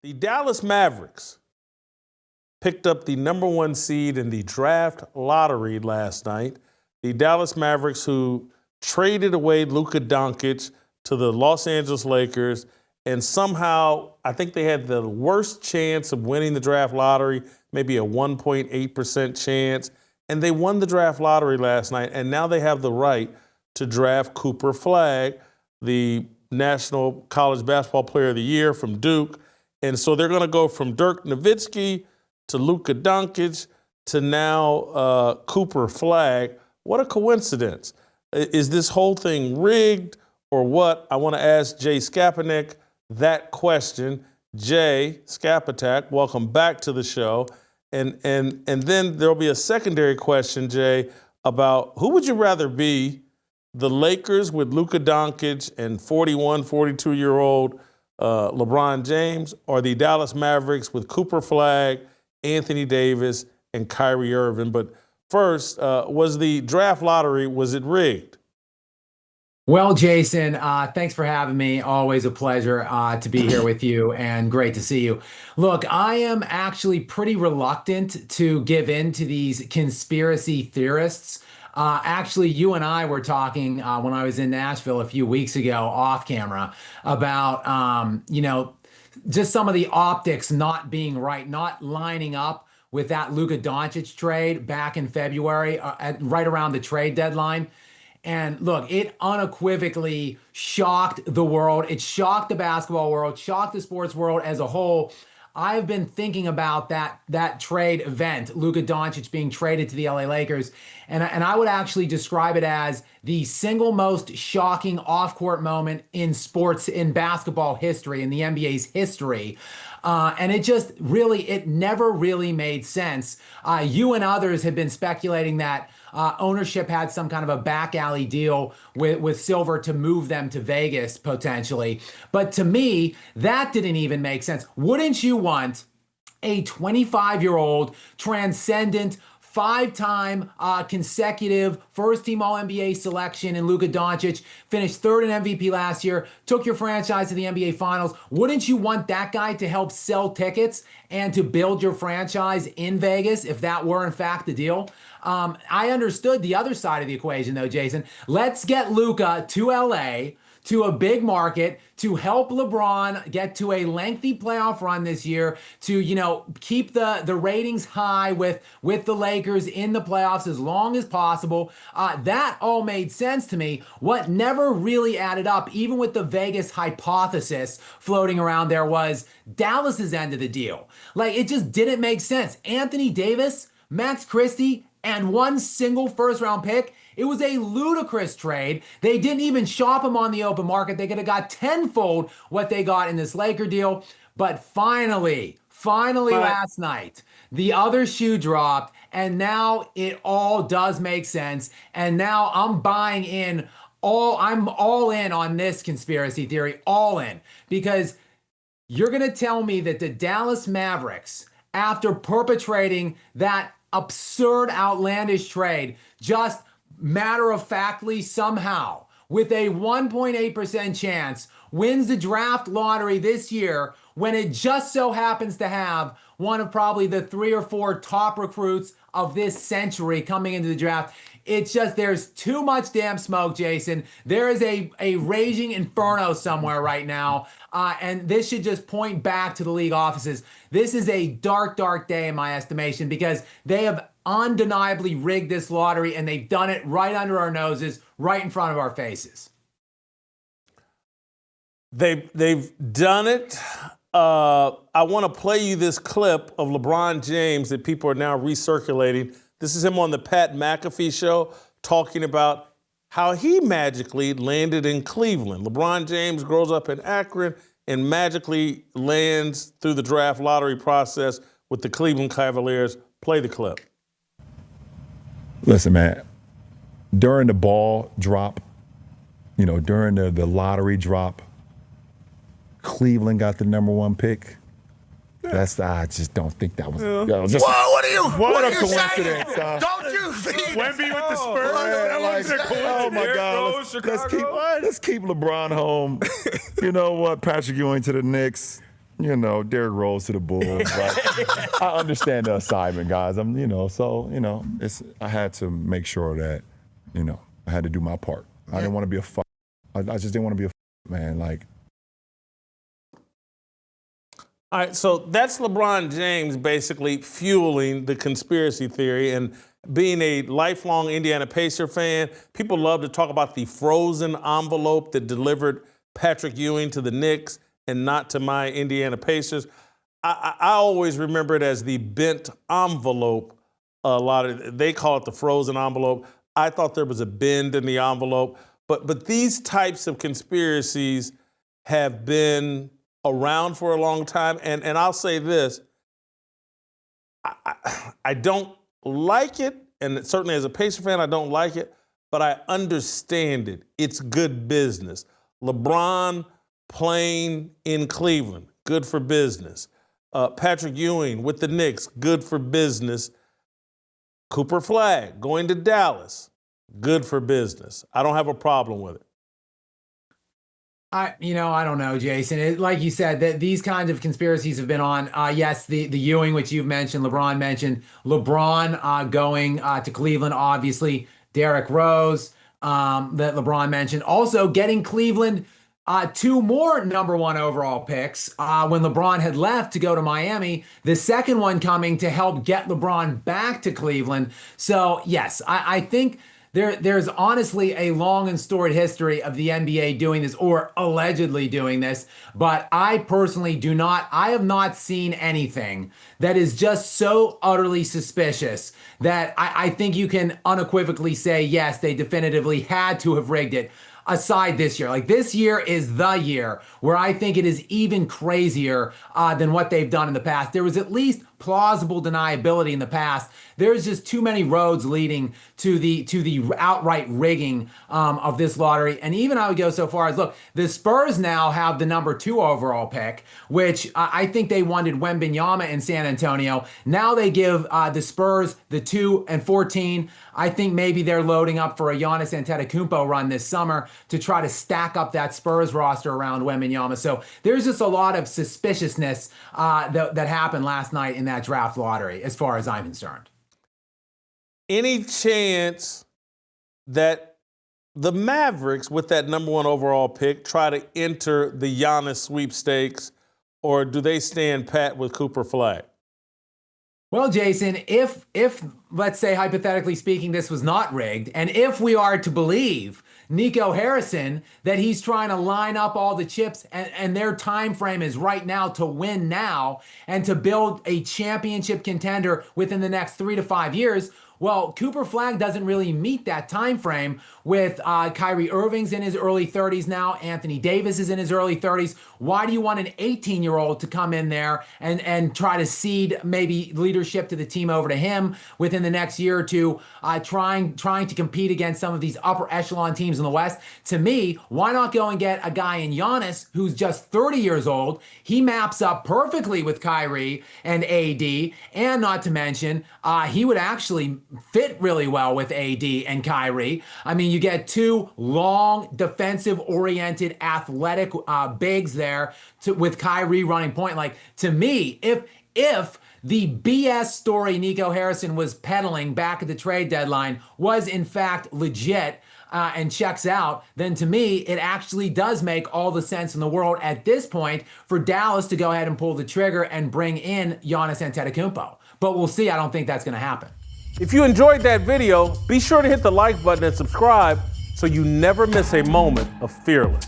The Dallas Mavericks picked up the number one seed in the draft lottery last night. The Dallas Mavericks, who traded away Luka Doncic to the Los Angeles Lakers, and somehow I think they had the worst chance of winning the draft lottery, maybe a 1.8% chance, and they won the draft lottery last night, and now they have the right to draft Cooper Flagg, the National College Basketball Player of the Year from Duke. And so they're going to go from Dirk Nowitzki to Luka Doncic to now Cooper Flagg. What a coincidence. Is this whole thing rigged or what? I want to ask Jay Skapanek that question. Jay Skapanek, welcome back to the show. And then there'll be a secondary question, Jay, about who would you rather be, the Lakers with Luka Doncic and 41, 42-year-old LeBron James, or the Dallas Mavericks with Cooper Flagg, Anthony Davis, and Kyrie Irving. But first, was the draft lottery, was it rigged? Well, Jason, thanks for having me. Always a pleasure to be here with you, and great to see you. Look, I am actually pretty reluctant to give in to these conspiracy theorists. Actually, you and I were talking when I was in Nashville a few weeks ago off camera about, just some of the optics not being right, not lining up with that Luka Doncic trade back in February, right around the trade deadline. And look, it unequivocally shocked the world. It shocked the basketball world, shocked the sports world as a whole. I've been thinking about that trade event, Luka Doncic being traded to the LA Lakers, and I would actually describe it as the single most shocking off-court moment in sports, in basketball history, in the NBA's history. And it never really made sense. You and others have been speculating that ownership had some kind of a back alley deal with Silver to move them to Vegas potentially. But to me, that didn't even make sense. Wouldn't you want a 25-year-old transcendent, five-time consecutive first-team All-NBA selection in Luka Doncic, finished third in MVP last year, took your franchise to the NBA Finals? Wouldn't you want that guy to help sell tickets and to build your franchise in Vegas if that were, in fact, the deal? I understood the other side of the equation, though, Jason. Let's get Luka to LA, to a big market, to help LeBron get to a lengthy playoff run this year, to, keep the ratings high with the Lakers in the playoffs as long as possible. That all made sense to me. What never really added up, even with the Vegas hypothesis floating around there, was Dallas's end of the deal. Like, it just didn't make sense. Anthony Davis, Max Christie, and one single first-round pick. It was a ludicrous trade. They didn't even shop him on the open market. They could have got tenfold what they got in this Laker deal. But finally, last night, the other shoe dropped, and now it all does make sense. And now I'm buying in. I'm all in on this conspiracy theory, all in. Because you're going to tell me that the Dallas Mavericks, after perpetrating that absurd, outlandish trade, just matter-of-factly somehow, with a 1.8% chance, wins the draft lottery this year when it just so happens to have one of probably the 3 or 4 top recruits of this century coming into the draft. It's just, there's too much damn smoke, Jason. There is a raging inferno somewhere right now, and this should just point back to the league offices. This is a dark, dark day in my estimation, because they have undeniably rigged this lottery, and they've done it right under our noses, right in front of our faces. They've done it. I want to play you this clip of LeBron James that people are now recirculating. This is him on the Pat McAfee show talking about how he magically landed in Cleveland. LeBron James grows up in Akron and magically lands through the draft lottery process with the Cleveland Cavaliers. Play the clip. Listen, man, during the ball drop, during the lottery drop, Cleveland got the number one pick. I just don't think that was. What a coincidence! Don't you think? Wemby with the Spurs. Oh my God! Let's keep LeBron home. You know what? Patrick Ewing to the Knicks. you know, Derrick Rose to the Bulls. Like, I understand the assignment, guys. I had to make sure that, I had to do my part. I didn't want to be a fuck. I just didn't want to be a man. Like. All right, so that's LeBron James basically fueling the conspiracy theory. And being a lifelong Indiana Pacer fan, people love to talk about the frozen envelope that delivered Patrick Ewing to the Knicks and not to my Indiana Pacers. I always remember it as the bent envelope. They call it the frozen envelope. I thought there was a bend in the envelope. But these types of conspiracies have been around for a long time. And I'll say this, I don't like it, and certainly as a Pacer fan, I don't like it, but I understand it. It's good business. LeBron playing in Cleveland, good for business. Patrick Ewing with the Knicks, good for business. Cooper Flagg going to Dallas, good for business. I don't have a problem with it. I don't know, Jason. Like you said, these kinds of conspiracies have been on. Yes, the Ewing, which you've mentioned, LeBron mentioned. LeBron going to Cleveland, obviously. Derrick Rose, that LeBron mentioned. Also getting Cleveland 2 more number 1 overall picks when LeBron had left to go to Miami. The second one coming to help get LeBron back to Cleveland. So, yes, I think there's honestly a long and storied history of the NBA doing this, or allegedly doing this, but I personally I have not seen anything that is just so utterly suspicious that I think you can unequivocally say, yes, they definitively had to have rigged it. Aside this year, like this year is the year where I think it is even crazier than what they've done in the past. There was at least plausible deniability in the past. There's just too many roads leading to the outright rigging of this lottery. And even I would go so far as, look, the Spurs now have the number 2 overall pick, which I think they wanted Wembanyama in San Antonio. Now they give the Spurs the 2 and 14. I think maybe they're loading up for a Giannis Antetokounmpo run this summer to try to stack up that Spurs roster around Wembanyama. So there's just a lot of suspiciousness that happened last night in that draft lottery, as far as I'm concerned. Any chance that the Mavericks, with that number 1 overall pick, try to enter the Giannis sweepstakes, or do they stand pat with Cooper Flagg? Well, Jason, if let's say, hypothetically speaking, this was not rigged, and if we are to believe Nico Harrison that he's trying to line up all the chips and their time frame is right now to win now and to build a championship contender within the next 3 to 5 years, well, Cooper Flagg doesn't really meet that time frame with Kyrie Irving's in his early 30s now. Anthony Davis is in his early 30s. Why do you want an 18-year-old to come in there and try to cede maybe leadership to the team over to him within the next year or two, trying to compete against some of these upper echelon teams in the West? To me, why not go and get a guy in Giannis who's just 30 years old? He maps up perfectly with Kyrie and AD, and not to mention, he would actually fit really well with AD and Kyrie. I mean, you get 2 long, defensive-oriented, athletic bigs there with Kyrie running point. Like, to me, if the BS story Nico Harrison was peddling back at the trade deadline was in fact legit and checks out, then to me, it actually does make all the sense in the world at this point for Dallas to go ahead and pull the trigger and bring in Giannis Antetokounmpo. But we'll see. I don't think that's going to happen. If you enjoyed that video, be sure to hit the like button and subscribe so you never miss a moment of Fearless.